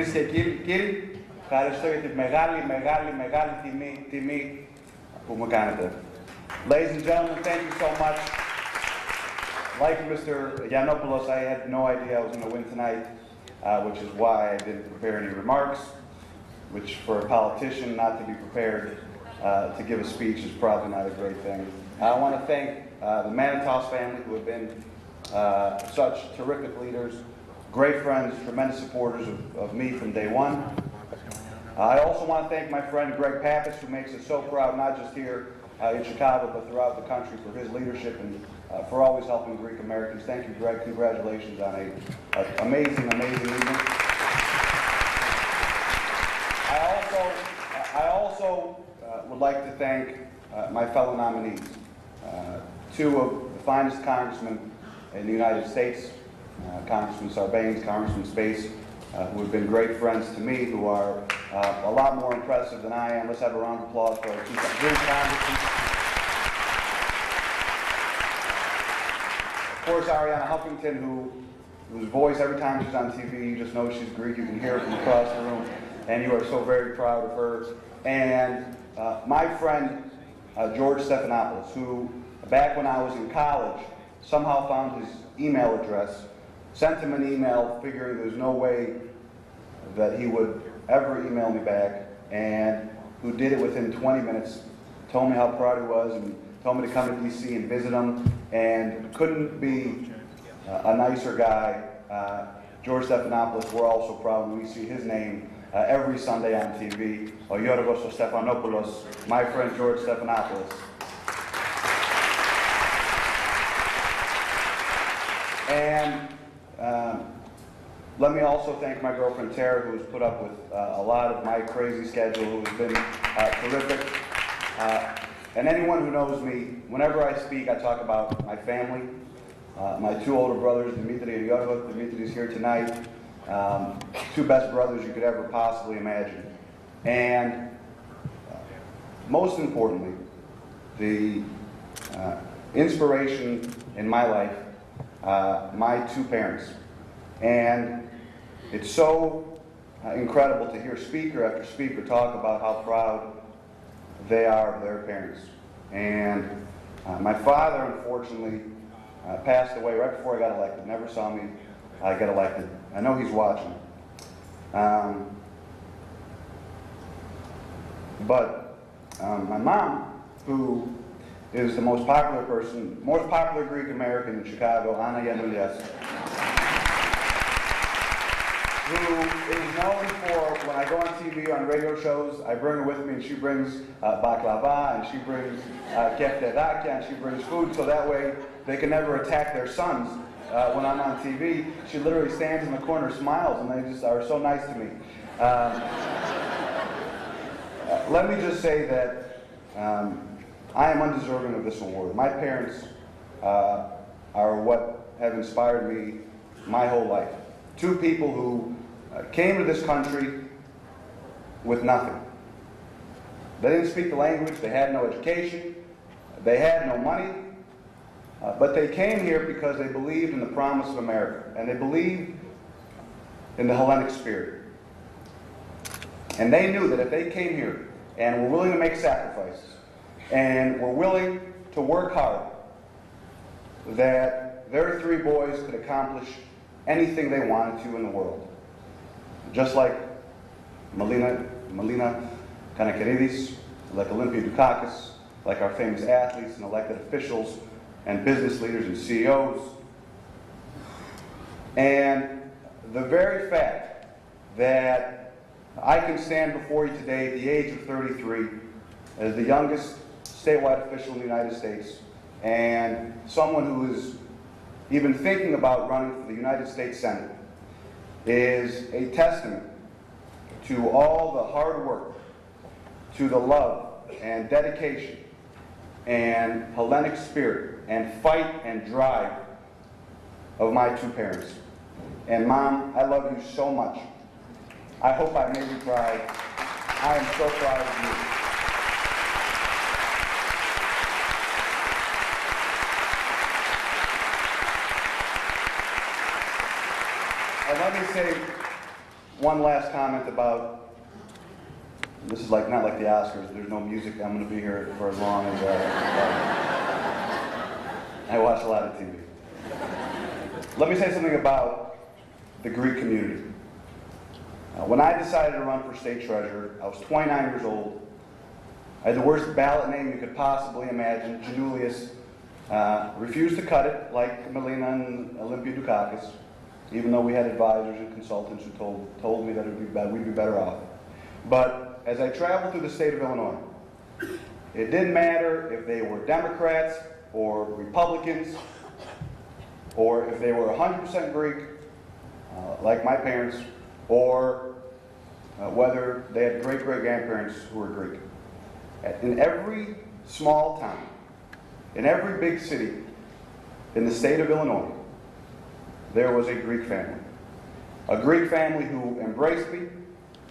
Κυρίες και κύριοι, ευχαριστώ για τη μεγάλη τιμή που μου κάνετε. Ladies and gentlemen, thank you so much. Like Mr. Giannoulias, I had no idea I was going to win tonight, which is why I didn't prepare any remarks, which for a politician not to be prepared to give a speech is probably not a great thing. I want to thank the Manatos family, who have been such terrific leaders, great friends, tremendous supporters of me from day one. I also want to thank my friend Greg Pappas, who makes us so proud, not just here in Chicago, but throughout the country, for his leadership and for always helping Greek Americans. Thank you, Greg. Congratulations on an amazing evening. I also would like to thank my fellow nominees, two of the finest congressmen in the United States, Congressman Sarbanes, Congressman Space, who have been great friends to me, who are a lot more impressive than I am. Let's have a round of applause for our two great congressmen. Of course, Ariana Huffington, whose voice, every time she's on TV, you just know she's Greek. You can hear it from across the room, and you are so very proud of her. And my friend, George Stephanopoulos, who, back when I was in college, somehow found his email address, sent him an email figuring there's no way that he would ever email me back, and who did it within 20 minutes, told me how proud he was, and told me to come to DC and visit him, and couldn't be a nicer guy. George Stephanopoulos, we're also proud when we see his name every Sunday on TV. O Yorgos Stephanopoulos, my friend George Stephanopoulos. And let me also thank my girlfriend Tara, who has put up with a lot of my crazy schedule, who has been terrific. And anyone who knows me, whenever I speak, I talk about my family, my two older brothers, Dimitri and Yorgos. Dimitri is here tonight. Two best brothers you could ever possibly imagine. And most importantly, the inspiration in my life, my two parents. And it's so incredible to hear speaker after speaker talk about how proud they are of their parents. And my father, unfortunately, passed away right before I got elected. Never saw me get elected. I know he's watching. But my mom, who is the most popular Greek American in Chicago, Alexi Giannoulias, who is known for, when I go on TV or on radio shows, I bring her with me and she brings baklava and she brings keftedakia and she brings food, so that way they can never attack their sons when I'm on TV. She literally stands in the corner, smiles, and they just are so nice to me. Let me just say that I am undeserving of this award. My parents are what have inspired me my whole life. Two people who came to this country with nothing. They didn't speak the language, they had no education, they had no money, but they came here because they believed in the promise of America, and they believed in the Hellenic spirit. And they knew that if they came here and were willing to make sacrifices, and were willing to work hard, that their three boys could accomplish anything they wanted to in the world. Just like Melina Kanakiridis, like Olympia Dukakis, like our famous athletes and elected officials and business leaders and CEOs. And the very fact that I can stand before you today at the age of 33 as the youngest statewide official in the United States and someone who is even thinking about running for the United States Senate is a testament to all the hard work, to the love and dedication and Hellenic spirit and fight and drive of my two parents. And Mom, I love you so much. I hope I made you proud. I am so proud of you. And let me say one last comment about, this is like not like the Oscars, there's no music, I'm going to be here for as long as I watch a lot of TV. Let me say something about the Greek community. When I decided to run for state treasurer, I was 29 years old. I had the worst ballot name you could possibly imagine, Giannoulias. Refused to cut it, like Melina and Olympia Dukakis, even though we had advisors and consultants who told me that we'd be better off. But as I traveled through the state of Illinois, it didn't matter if they were Democrats or Republicans, or if they were 100% Greek, like my parents, or whether they had great-great-grandparents who were Greek. In every small town, in every big city in the state of Illinois, there was a Greek family. A Greek family who embraced me,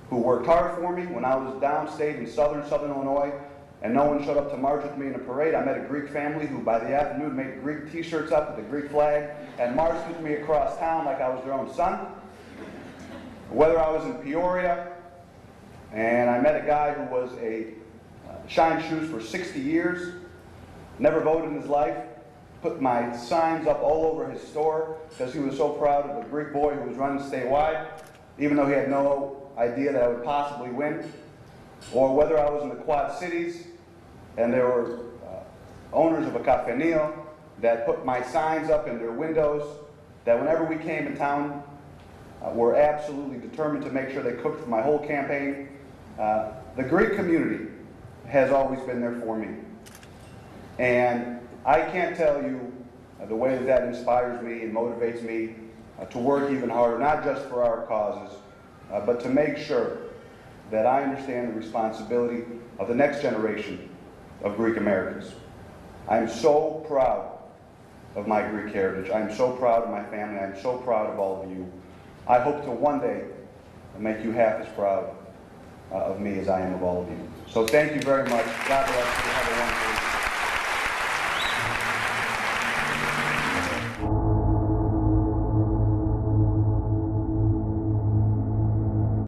who worked hard for me. When I was downstate in southern Illinois and no one showed up to march with me in a parade, I met a Greek family who by the afternoon made Greek t-shirts up with the Greek flag and marched with me across town like I was their own son. Whether I was in Peoria and I met a guy who was a shined shoes for 60 years, never voted in his life, put my signs up all over his store because he was so proud of a Greek boy who was running statewide, even though he had no idea that I would possibly win. Or whether I was in the Quad Cities and there were owners of a cafeteria that put my signs up in their windows, that whenever we came in town, were absolutely determined to make sure they cooked for my whole campaign. The Greek community has always been there for me. And I can't tell you the way that inspires me and motivates me to work even harder, not just for our causes, but to make sure that I understand the responsibility of the next generation of Greek Americans. I'm so proud of my Greek heritage. I'm so proud of my family. I'm so proud of all of you. I hope to one day make you half as proud of me as I am of all of you. So thank you very much. God bless you. Have a wonderful day.